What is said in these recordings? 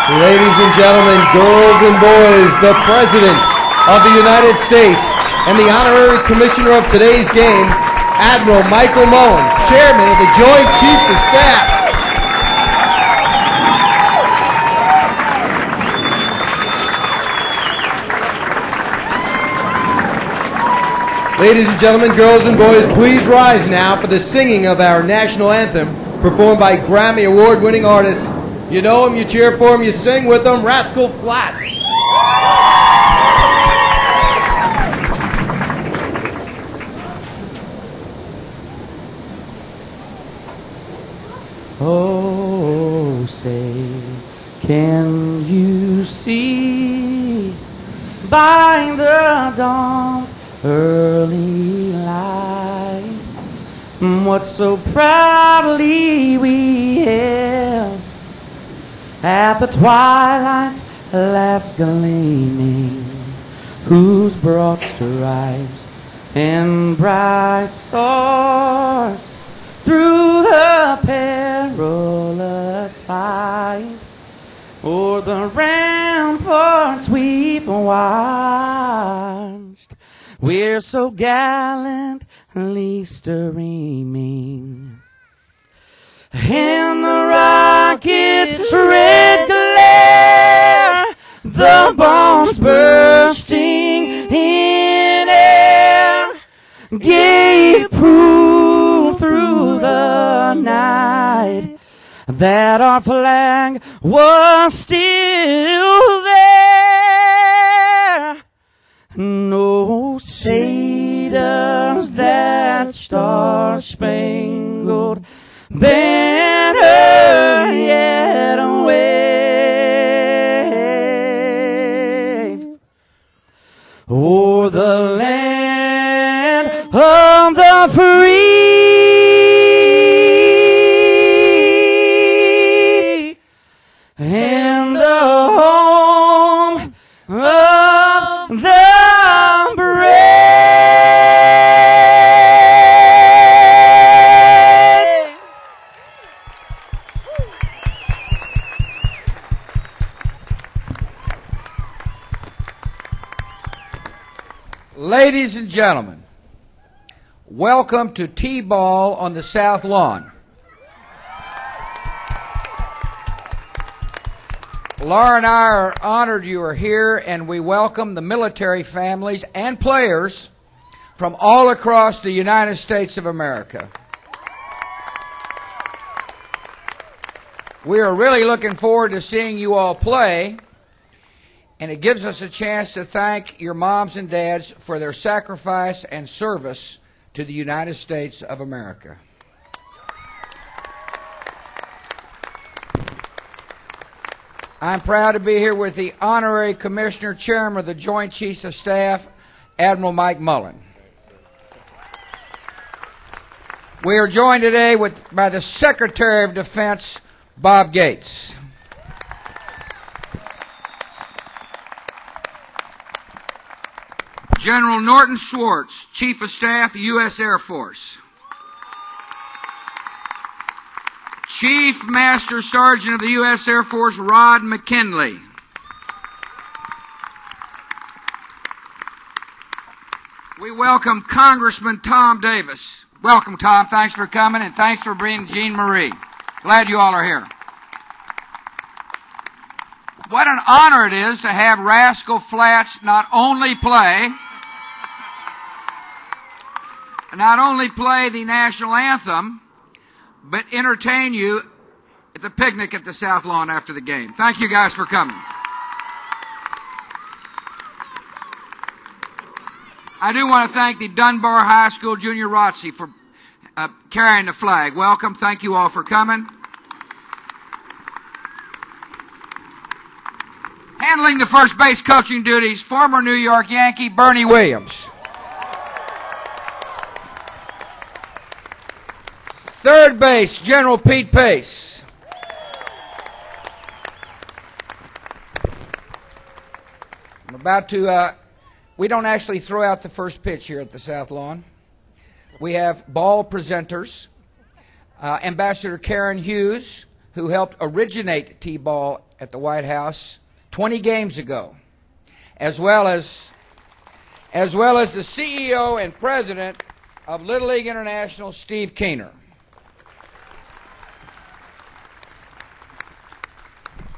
Ladies and gentlemen, girls and boys, the President of the United States and the Honorary Commissioner of today's game, Admiral Michael Mullen, Chairman of the Joint Chiefs of Staff. Ladies and gentlemen, girls and boys, please rise now for the singing of our national anthem, performed by Grammy Award-winning artist. You know him, you cheer for him, you sing with him, Rascal Flatts. Oh, say, can you see by the dawn's early light what so proudly we hailed at the twilight's last gleaming, whose broad stripes and bright stars through the perilous fight o'er the ramparts we've watched. We're so gallantly streaming, and the rocket's red glare, the bombs bursting in air, gave proof through the night that our flag was still there. No, say does that star-spangled banner yet wave o'er the land of the free and the home of the Ladies and gentlemen, welcome to T-Ball on the South Lawn. Laura and I are honored you are here, and we welcome the military families and players from all across the United States of America. We are really looking forward to seeing you all play, and it gives us a chance to thank your moms and dads for their sacrifice and service to the United States of America. I'm proud to be here with the Honorary Commissioner, Chairman of the Joint Chiefs of Staff, Admiral Mike Mullen. We are joined today by the Secretary of Defense, Bob Gates. General Norton Swartz, Chief of Staff, U.S. Air Force. Chief Master Sergeant of the U.S. Air Force, Rod McKinley. We welcome Congressman Tom Davis. Welcome, Tom. Thanks for coming, and thanks for bringing Jean Marie. Glad you all are here. What an honor it is to have Rascal Flatts not only play the national anthem, but entertain you at the picnic at the South Lawn after the game. Thank you guys for coming. I do want to thank the Dunbar High School Junior ROTC for carrying the flag. Welcome. Thank you all for coming. Handling the first base coaching duties, former New York Yankee Bernie Williams. Third base, General Pete Pace. I'm about to, we don't actually throw out the first pitch here at the South Lawn. We have ball presenters, Ambassador Karen Hughes, who helped originate T-ball at the White House 20 games ago, as well as the CEO and president of Little League International, Steve Keener.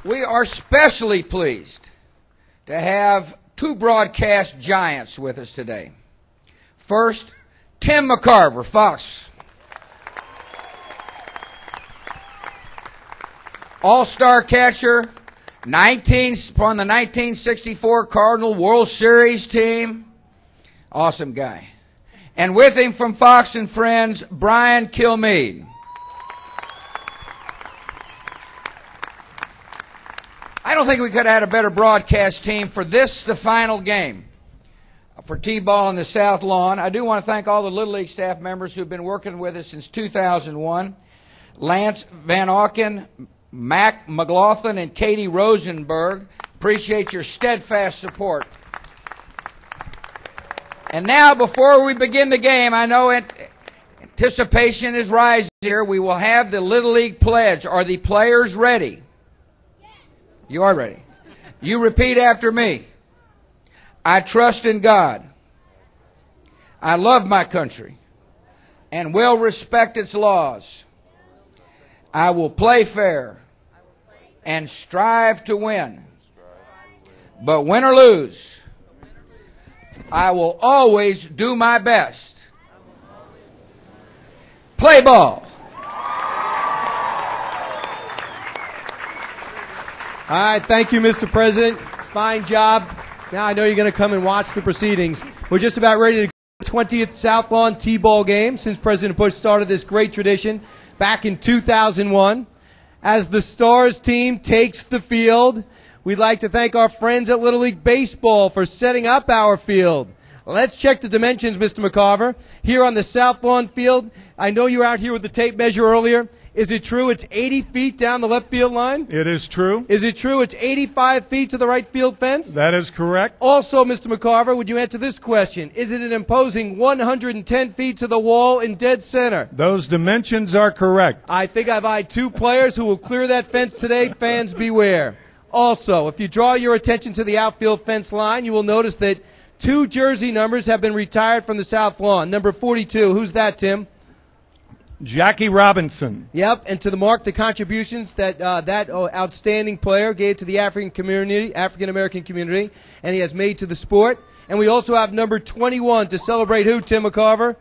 We are especially pleased to have two broadcast giants with us today. First, Tim McCarver, Fox. All-star catcher, from the 1964 Cardinal World Series team. Awesome guy. And with him from Fox and Friends, Brian Kilmeade. I don't think we could have had a better broadcast team for this, the final game for T-ball in the South Lawn. I do want to thank all the Little League staff members who've been working with us since 2001. Lance Van Auken, Mac McLaughlin, and Katie Rosenberg. Appreciate your steadfast support. And now, before we begin the game, I know anticipation is rising here. We will have the Little League pledge. Are the players ready? You are ready. You repeat after me. I trust in God. I love my country and will respect its laws. I will play fair and strive to win. But win or lose, I will always do my best. Play ball. All right, thank you, Mr. President. Fine job. Now I know you're going to come and watch the proceedings. We're just about ready to go to the 20th South Lawn T-ball game since President Bush started this great tradition back in 2001. As the Stars team takes the field, we'd like to thank our friends at Little League Baseball for setting up our field. Let's check the dimensions, Mr. McCarver. Here on the South Lawn field, I know you were out here with the tape measure earlier. Is it true it's 80 feet down the left field line? It is true. Is it true it's 85 feet to the right field fence? That is correct. Also, Mr. McCarver, would you answer this question? Is it an imposing 110 feet to the wall in dead center? Those dimensions are correct. I think I've eyed two players who will clear that fence today. Fans beware. Also, if you draw your attention to the outfield fence line, you will notice that two jersey numbers have been retired from the South Lawn. Number 42, who's that, Tim? Jackie Robinson. Yep, and to mark the contributions that outstanding player gave to the African American community, and he has made to the sport. And we also have number 21 to celebrate who, Tim McCarver?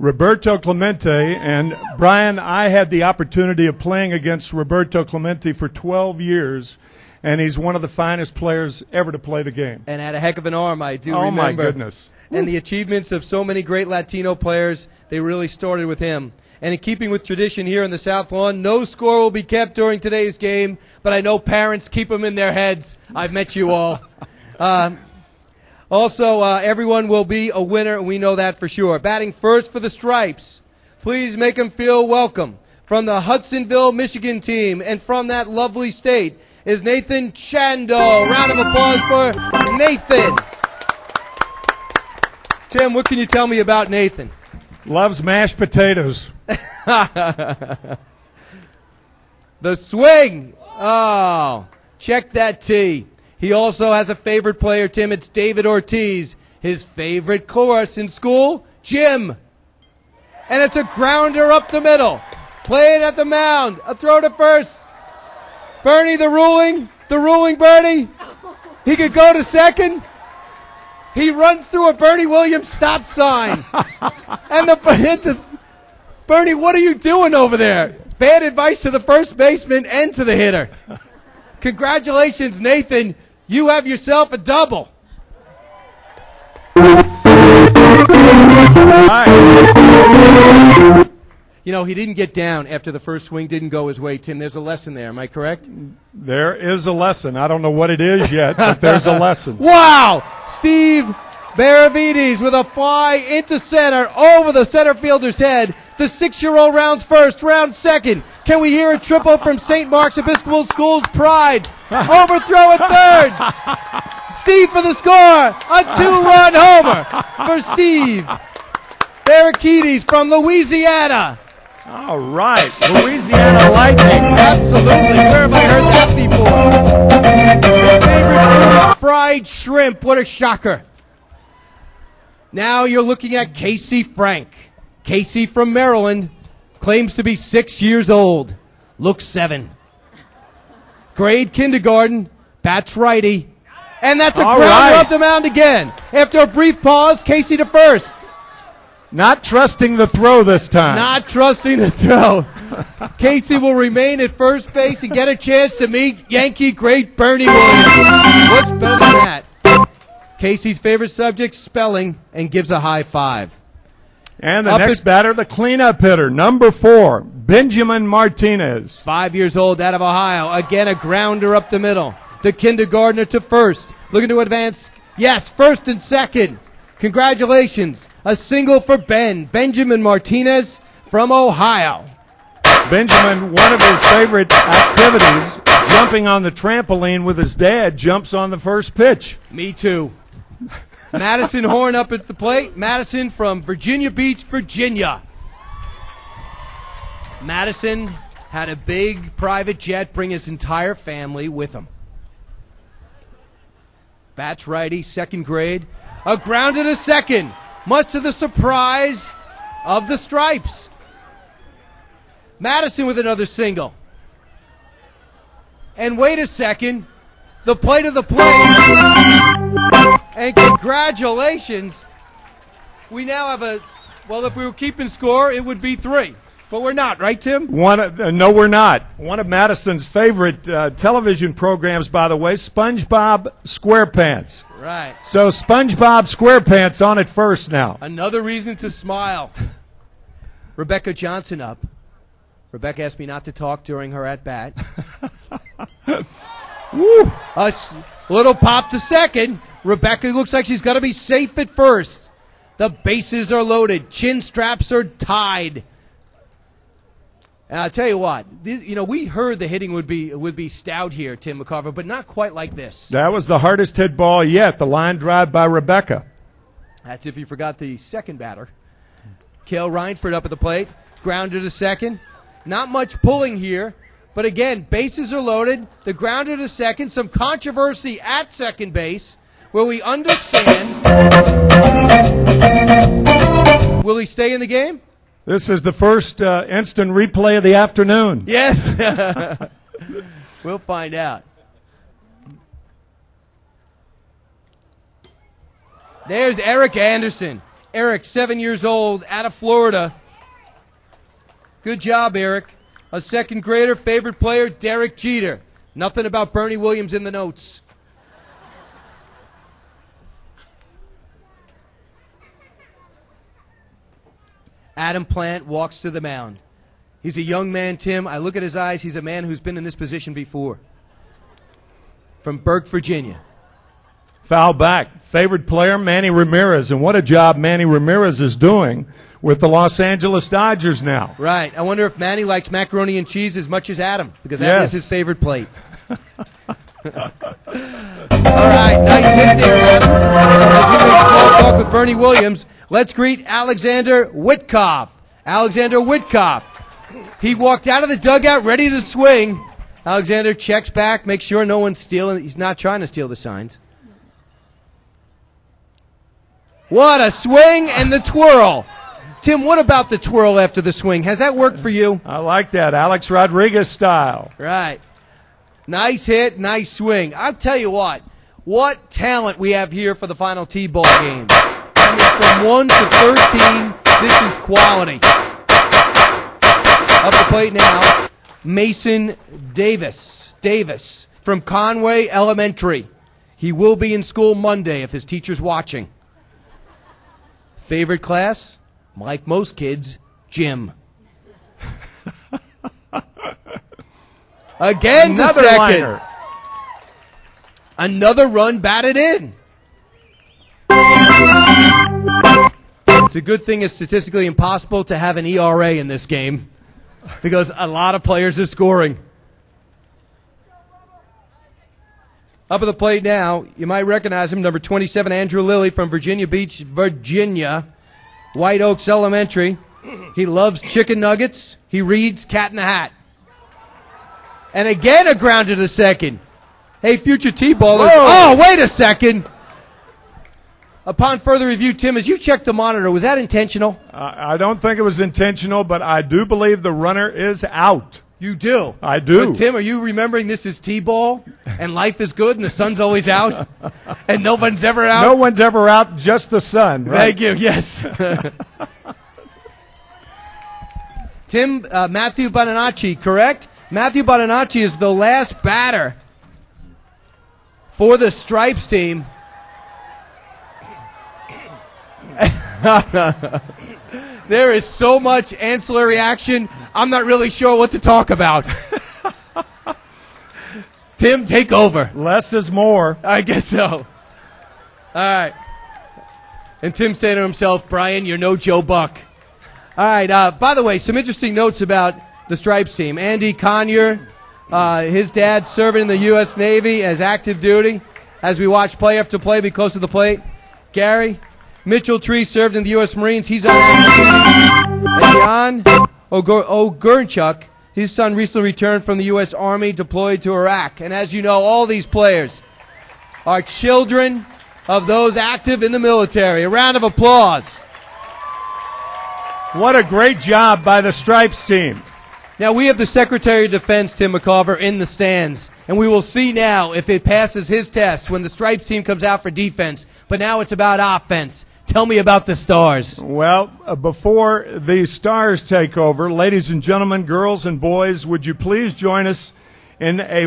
Roberto Clemente. And Brian, I had the opportunity of playing against Roberto Clemente for 12 years, and he's one of the finest players ever to play the game. And had a heck of an arm, I do remember. remember. Oh, my goodness. And the achievements of so many great Latino players, they really started with him. And in keeping with tradition here in the South Lawn, no score will be kept during today's game, but I know parents keep them in their heads. I've met you all. Also, everyone will be a winner, and we know that for sure. Batting first for the Stripes, please make them feel welcome. From the Hudsonville, Michigan team, and from that lovely state, is Nathan Chando. Round of applause for Nathan. Tim, what can you tell me about Nathan? Loves mashed potatoes. The swing. Oh, check that tee. He also has a favorite player, Tim. It's David Ortiz. His favorite course in school, gym. And it's a grounder up the middle. Play it at the mound. A throw to first. Bernie, the ruling Bernie. He could go to second. He runs through a Bernie Williams stop sign. And Bernie, what are you doing over there? Bad advice to the first baseman and to the hitter. Congratulations, Nathan. You have yourself a double. You know, he didn't get down after the first swing didn't go his way, Tim. There's a lesson there. Am I correct? There is a lesson. I don't know what it is yet, but there's a lesson. Wow! Steve Benavides with a fly into center over the center fielder's head. The 6-year-old rounds first, rounds second. Can we hear a triple from St. Mark's Episcopal School's pride? Overthrow at third. Steve for the score. A 2-run homer for Steve Benavides from Louisiana. All right, Louisiana Lightning. Absolutely. Where have I heard that before? Favorite food, fried shrimp. What a shocker. Now you're looking at Casey Frank. Casey from Maryland claims to be 6 years old. Looks 7. Grade kindergarten. Bats righty. And that's a grounder up the mound again. After a brief pause, Casey to first. Not trusting the throw this time. Not trusting the throw. Casey will remain at first base and get a chance to meet Yankee great Bernie Williams. What's better than that? Casey's favorite subject, spelling, and gives a high five. And the next batter, the cleanup hitter, number 4, Benjamin Martinez. 5 years old, out of Ohio. Again, a grounder up the middle. The kindergartner to first. Looking to advance. Yes, first and second. Congratulations. A single for Benjamin Martinez from Ohio. Benjamin, one of his favorite activities, jumping on the trampoline with his dad, jumps on the first pitch. Me too. Madison Horn up at the plate. Madison from Virginia Beach, Virginia. Madison had a big private jet bring his entire family with him. Bats righty, second grade. A ground to second, much to the surprise of the Stripes. Madison with another single. And wait a second, the plate of the plate. And congratulations. We now have if we were keeping score, it would be 3. But we're not, right, Tim? No, we're not. One of Madison's favorite television programs, by the way, SpongeBob SquarePants. Right. So SpongeBob SquarePants on at first now. Another reason to smile. Rebecca Johnson up. Rebecca asked me not to talk during her at-bat. Woo! A little pop to second. Rebecca looks like she's got to be safe at first. The bases are loaded. Chin straps are tied. And I'll tell you what, we heard the hitting would be stout here, Tim McCarver, but not quite like this. That was the hardest hit ball yet, the line drive by Rebecca. That's if you forgot the second batter. Cale Reinford up at the plate, grounder to second. Not much pulling here, but again, bases are loaded. The grounder to second, some controversy at second base, where we understand. Will he stay in the game? This is the first instant replay of the afternoon. Yes. We'll find out. There's Eric Anderson. Eric, 7 years old, out of Florida. Good job, Eric. A second grader, favorite player, Derek Jeter. Nothing about Bernie Williams in the notes. Adam Plant walks to the mound. He's a young man, Tim. I look at his eyes. He's a man who's been in this position before. From Burke, Virginia. Foul back. Favorite player, Manny Ramirez. And what a job Manny Ramirez is doing with the Los Angeles Dodgers now. Right. I wonder if Manny likes macaroni and cheese as much as Adam, because that is his favorite plate. All right. Nice hit there, Adam. As you make small talk with Bernie Williams, let's greet Alexander Witkoff. Alexander Witkoff. He walked out of the dugout ready to swing. Alexander checks back, makes sure no one's stealing. He's not trying to steal the signs. What a swing and the twirl. Tim, what about the twirl after the swing? Has that worked for you? I like that. Alex Rodriguez style. Right. Nice hit, nice swing. I'll tell you what talent we have here for the final T-ball game. I mean, from 1 to 13, this is quality. Up the plate now, Mason Davis from Conway Elementary. He will be in school Monday if his teacher's watching. Favorite class? Like most kids, gym. Again Another to second. liner. Another run batted in. It's a good thing it's statistically impossible to have an ERA in this game because a lot of players are scoring. Up at the plate now, you might recognize him, number 27, Andrew Lilly from Virginia Beach, Virginia. White Oaks Elementary. He loves chicken nuggets. He reads Cat in the Hat. And again a grounder to second. Hey, future T-ballers. Oh, wait a second. Upon further review, Tim, as you checked the monitor, was that intentional? I don't think it was intentional, but I do believe the runner is out. You do? I do. But Tim, are you remembering this is T-ball and life is good and the sun's always out and no one's ever out? No one's ever out, just the sun. Right? Thank you, yes. Tim, Matthew Bonanacci, correct? Matthew Bonanacci is the last batter for the Stripes team. There is so much ancillary action, I'm not really sure what to talk about. Tim, take over. Less is more. I guess so. All right. And Tim said to himself, Brian, you're no Joe Buck. All right. By the way, some interesting notes about the Stripes team. Andy Conyer, his dad serving in the U.S. Navy as active duty. As we watch play after play, be close to the plate. Gary Mitchell Tree served in the U.S. Marines. He's on. And Jan Ogurnchuk, his son recently returned from the U.S. Army, deployed to Iraq. And as you know, all these players are children of those active in the military. A round of applause. What a great job by the Stripes team. Now, we have the Secretary of Defense, Tim McCarver, in the stands. And we will see now if it passes his test when the Stripes team comes out for defense. But now it's about offense. Tell me about the Stars. Well, before the Stars take over, ladies and gentlemen, girls and boys, would you please join us in a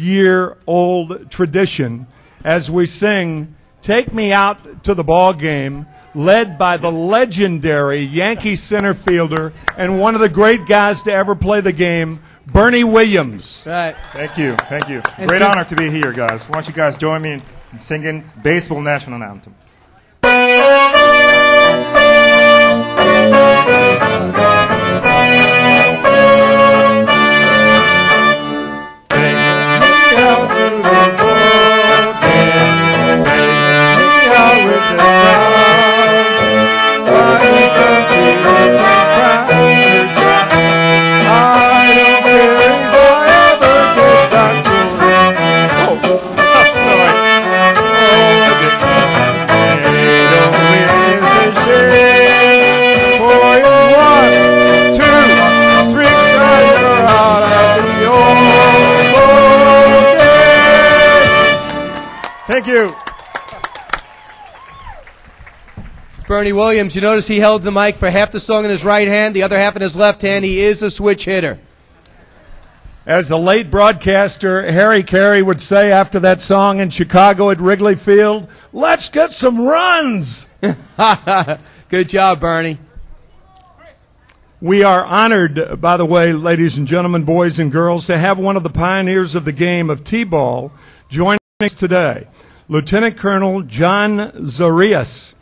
100-year-old tradition as we sing Take Me Out to the Ball Game, led by the legendary Yankee center fielder and one of the great guys to ever play the game, Bernie Williams. Right. Thank you. Thank you. And Great so- honor to be here, guys. Why don't you guys join me in singing Baseball National Anthem. Thank you. It's Bernie Williams. You notice he held the mic for half the song in his right hand, the other half in his left hand. He is a switch hitter. As the late broadcaster Harry Carey would say after that song in Chicago at Wrigley Field, let's get some runs. Good job, Bernie. We are honored, by the way, ladies and gentlemen, boys and girls, to have one of the pioneers of the game of T-ball joining us today, Lieutenant Colonel John Zarias.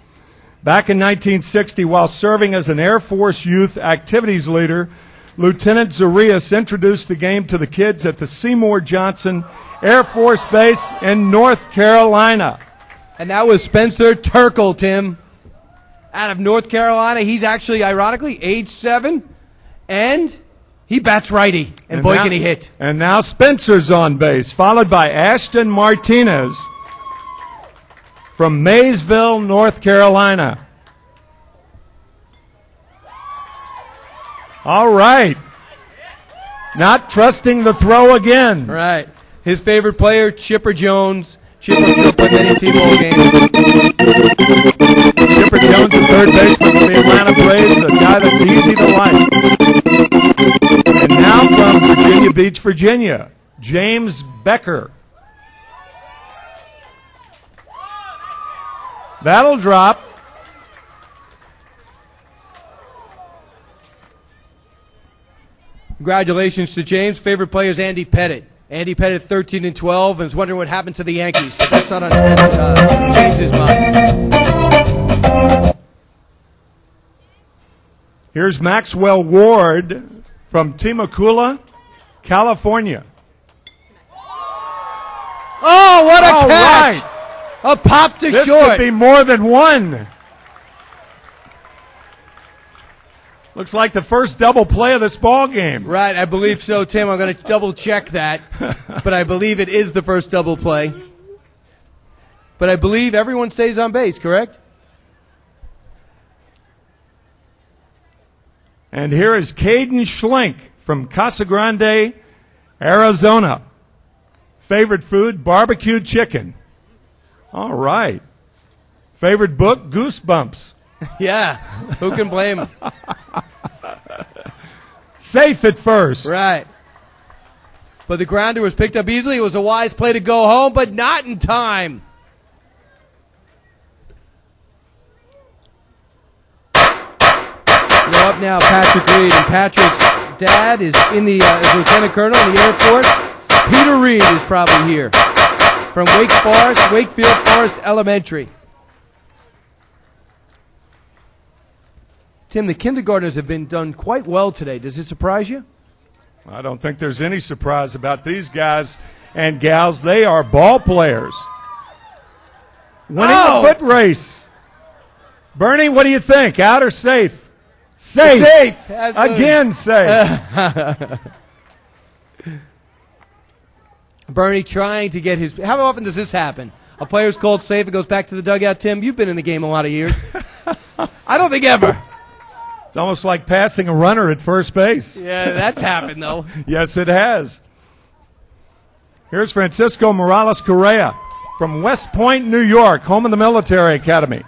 Back in 1960, while serving as an Air Force Youth Activities Leader, Lieutenant Zarias introduced the game to the kids at the Seymour Johnson Air Force Base in North Carolina. And that was Spencer Turkle, Tim, out of North Carolina. He's actually, ironically, age 7, and he bats righty. And boy, can he hit. And now Spencer's on base, followed by Ashton Martinez from Maysville, North Carolina. All right. Not trusting the throw again. Right. His favorite player, Chipper Jones. Chipper still played many T-ball games. Chipper Jones, a third baseman for the Atlanta Braves, a guy that's easy to like. And now from Virginia Beach, Virginia, James Becker. That'll drop. Congratulations to James. Favorite player is Andy Pettit. Andy Pettit 13 and 12 and is wondering what happened to the Yankees, but that's not on James's mind. Here's Maxwell Ward from Temecula, California. Oh, what a All catch! right. A pop to This short. could be more than one. Looks like the first double play of this ball game. Right, I believe so, Tim. I'm going to double check that, but I believe it is the first double play. But I believe everyone stays on base, correct? And here is Caden Schlink from Casa Grande, Arizona. Favorite food, barbecued chicken. All right. Favorite book, Goosebumps. Yeah, who can blame him? Safe at first. Right. But the grounder was picked up easily. It was a wise play to go home, but not in time. Up now, Patrick Reed, and Patrick's dad is in the is Lieutenant Colonel in the Air Force. Peter Reed is probably here from Wakefield Forest Elementary. Tim, the kindergartners have been done quite well today. Does it surprise you? I don't think there's any surprise about these guys and gals. They are ball players. Winning the foot race. Bernie, what do you think? Out or safe? Safe. Safe. Again, safe. Bernie trying to get his. How often does this happen? A player's called safe and goes back to the dugout. Tim, you've been in the game a lot of years. I don't think ever. It's almost like passing a runner at first base. Yeah, that's happened, though. Yes, it has. Here's Francisco Morales Correa from West Point, New York, home of the Military Academy.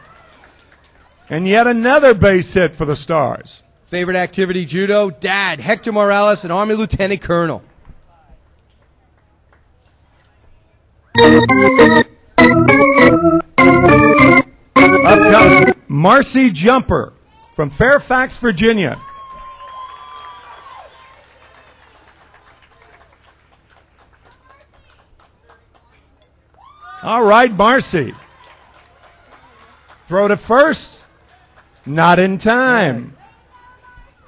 And yet another base hit for the Stars. Favorite activity, judo. Dad, Hector Morales, an Army Lieutenant Colonel. Up comes Marcy Jumper from Fairfax, Virginia. All right, Marcy. Throw to first. Not in time.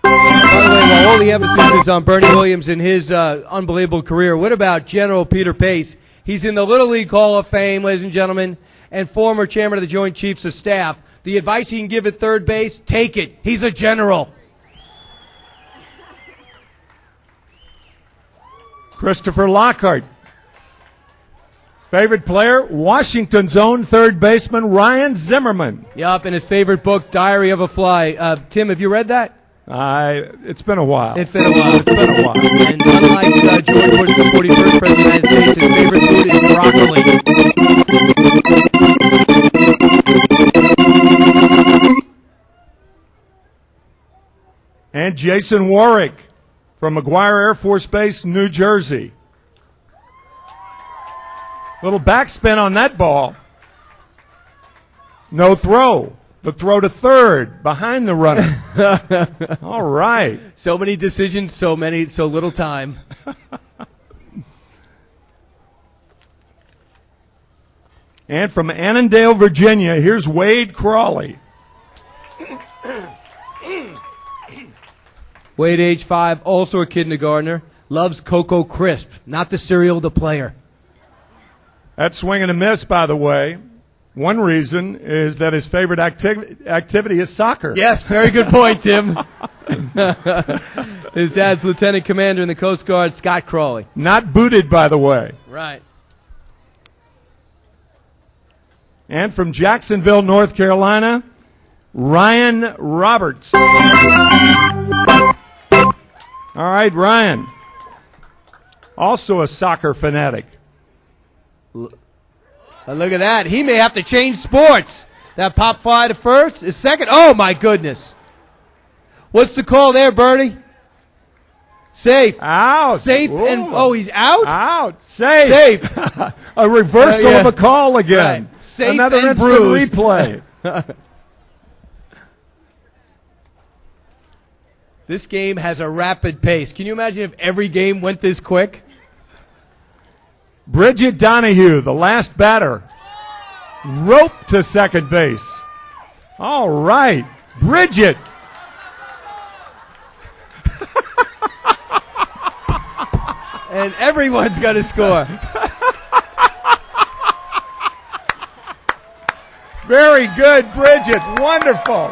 By the way, while all the emphasis is on Bernie Williams and his unbelievable career, what about General Peter Pace? He's in the Little League Hall of Fame, ladies and gentlemen, and former chairman of the Joint Chiefs of Staff. The advice he can give at third base, take it. He's a general. Christopher Lockhart. Favorite player, Washington's own third baseman, Ryan Zimmerman. Yup, and his favorite book, Diary of a Fly. Tim, have you read that? It's been a while. It's been a while. It's been a while. And unlike George Bush, the 41st President of the United States, his favorite food is broccoli. And Jason Warwick from McGuire Air Force Base, New Jersey. Little backspin on that ball. No throw. The throw to third, behind the runner. All right. So many decisions, so little time. And from Annandale, Virginia, here's Wade Crawley. Wade, age 5, also a kindergartner, loves Cocoa Crisp, not the cereal, the player. That swing and a miss, by the way. One reason is that his favorite activity is soccer. Yes, very good point, Tim. His dad's lieutenant commander in the Coast Guard, Scott Crawley. Not booted, by the way. Right. And from Jacksonville, North Carolina, Ryan Roberts. All right, Ryan. Also a soccer fanatic. Look at that. He may have to change sports. That pop fly to first is second. Oh, my goodness. What's the call there, Bernie? Safe. Out. Safe. Ooh. And he's out? Out. Safe. Safe. A reversal of a call again. Right. Safe Another and instant bruised. replay. This game has a rapid pace. Can you imagine if every game went this quick? Bridget Donahue, the last batter. Rope to second base. All right. Bridget. And everyone's going to score. Very good, Bridget. Wonderful.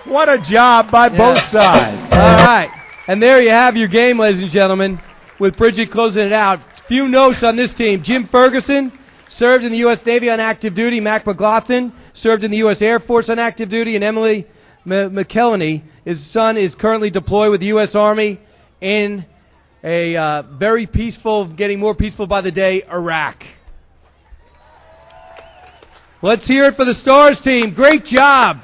What a job by both sides. All right. And there you have your game, ladies and gentlemen, with Bridget closing it out. Few notes on this team. Jim Ferguson served in the U.S. Navy on active duty. Mac McLaughlin served in the U.S. Air Force on active duty. And Emily McKelney, his son, is currently deployed with the U.S. Army in a very peaceful, getting more peaceful by the day, Iraq. Let's hear it for the Stars team. Great job.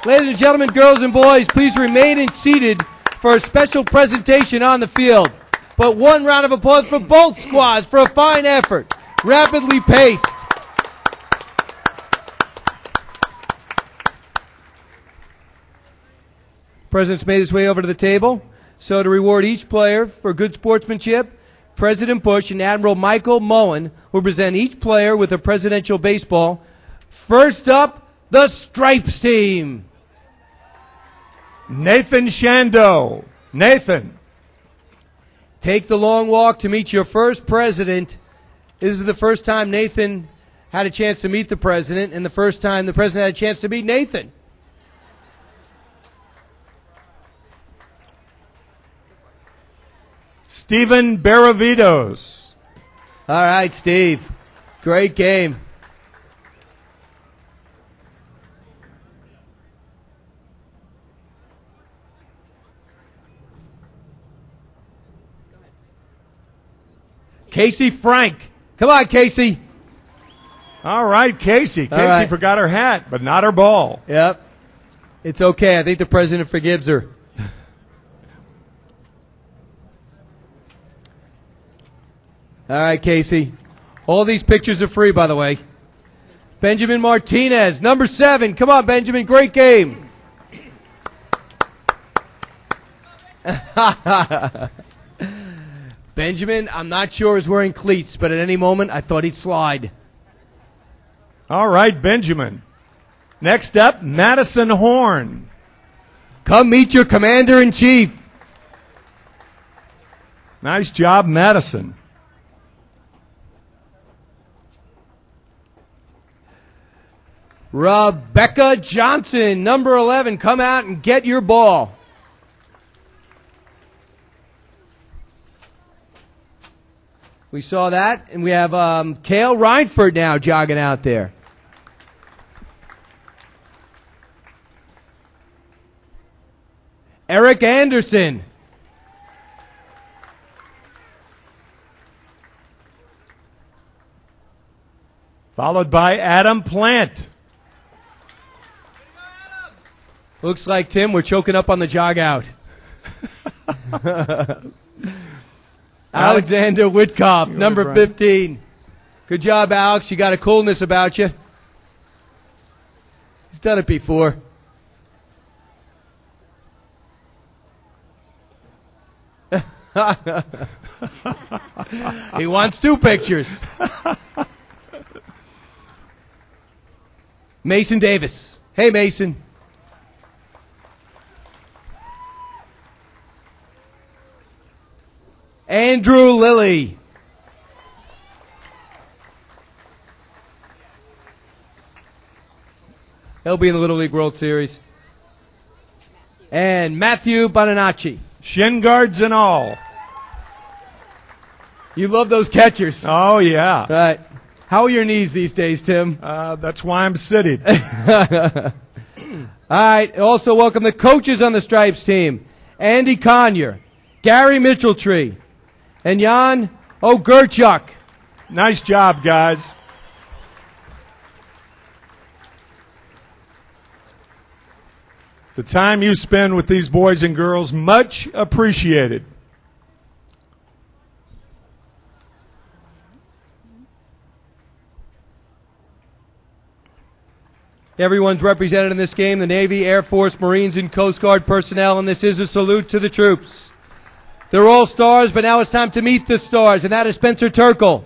Ladies and gentlemen, girls and boys, please remain seated for a special presentation on the field. But one round of applause for both squads for a fine effort. Rapidly paced. President's made his way over to the table. So to reward each player for good sportsmanship, President Bush and Admiral Michael Mullen will present each player with a presidential baseball. First up, the Stripes team. Nathan Shando. Nathan. Take the long walk to meet your first president. This is the first time Nathan had a chance to meet the president, and the first time the president had a chance to meet Nathan. Stephen Baravitos. All right, Steve. Great game. Casey Frank. Come on, Casey. All right, Casey. Casey right. forgot her hat, but not her ball. Yep. It's okay. I think the president forgives her. All right, Casey. All these pictures are free, by the way. Benjamin Martinez, number 7. Come on, Benjamin. Great game. Benjamin, I'm not sure, is wearing cleats, but at any moment, I thought he'd slide. All right, Benjamin. Next up, Madison Horn. Come meet your commander-in-chief. Nice job, Madison. Rebecca Johnson, number 11. Come out and get your ball. We saw that, and we have Cale Reinford now jogging out there. Eric Anderson. Followed by Adam Plant. Looks like, Tim, we're choking up on the jog out. Alexander Whitcomb, number 15. Good job, Alex. You got a coolness about you. He's done it before. He wants 2 pictures. Mason Davis. Hey, Mason. Andrew Lilly. He'll be in the Little League World Series. And Matthew Bonanacci. Shin guards and all. You love those catchers. Oh, yeah. Right. How are your knees these days, Tim? That's why I'm sitting. All right. Also welcome the coaches on the Stripes team. Andy Conyer, Gary Mitchelltree, and Jan O'Gurchuk. Nice job, guys. The time you spend with these boys and girls, much appreciated. Everyone's represented in this game, the Navy, Air Force, Marines, and Coast Guard personnel, and this is a salute to the troops. They're all stars, but now it's time to meet the stars, and that is Spencer Turkle.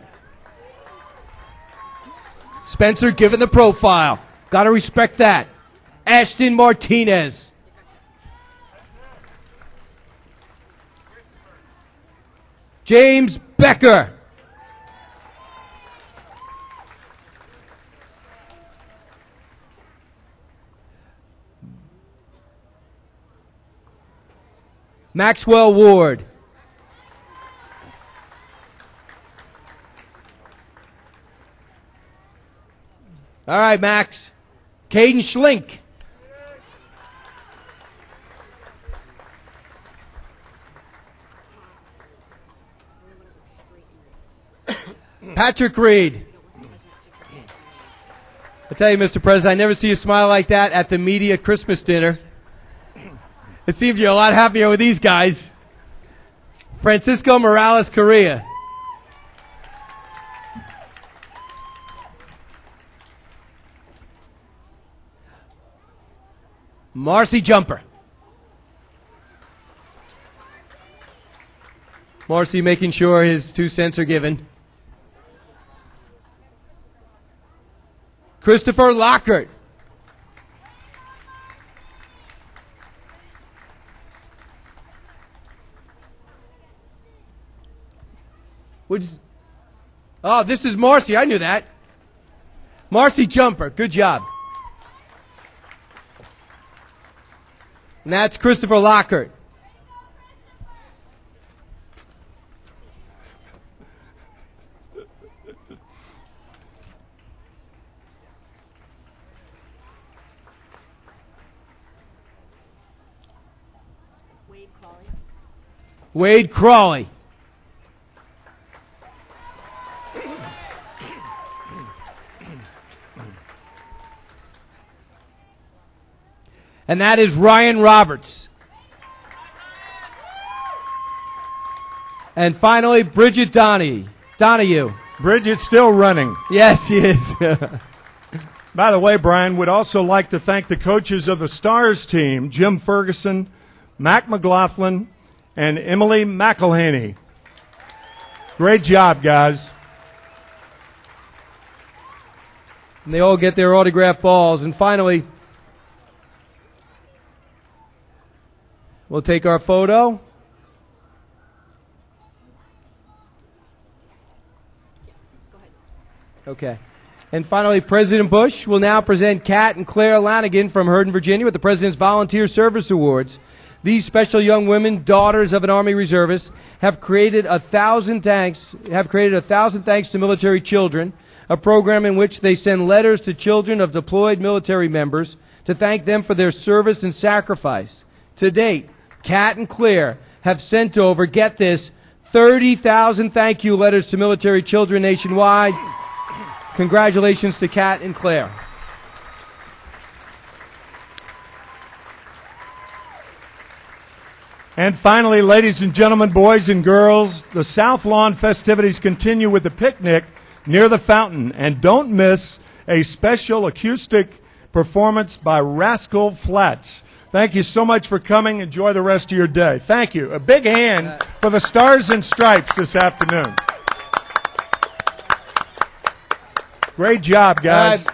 Spencer given the profile. Got to respect that. Ashton Martinez. James Becker. Maxwell Ward. All right, Max. Caden Schlink. Patrick Reed. I tell you, Mr. President, I never see you smile like that at the media Christmas dinner. It seems you're a lot happier with these guys. Francisco Morales Correa. Marcy Jumper. Marcy making sure his 2 cents are given. Christopher Lockhart. Oh, this is Marcy. I knew that. Marcy Jumper. Good job. And that's Christopher Lockhart. Wade Crawley. And that is Ryan Roberts. And finally, Bridget Donahue. Bridget's still running. Yes, she is. By the way, Brian, would also like to thank the coaches of the Stars team, Jim Ferguson, Mac McLaughlin, and Emily McElhaney. Great job, guys. And they all get their autographed balls. And finally, we'll take our photo. Okay. And finally, President Bush will now present Kat and Claire Lanigan from Hurden, Virginia with the President's Volunteer Service Awards. These special young women, daughters of an Army reservist, have created 1,000 thanks to military children, a program in which they send letters to children of deployed military members to thank them for their service and sacrifice. To date, Kat and Claire have sent over, get this, 30,000 thank you letters to military children nationwide. Congratulations to Kat and Claire. And finally, ladies and gentlemen, boys and girls, the South Lawn festivities continue with the picnic near the fountain. And don't miss a special acoustic performance by Rascal Flatts. Thank you so much for coming. Enjoy the rest of your day. Thank you. A big hand for the Stars and Stripes this afternoon. Great job, guys.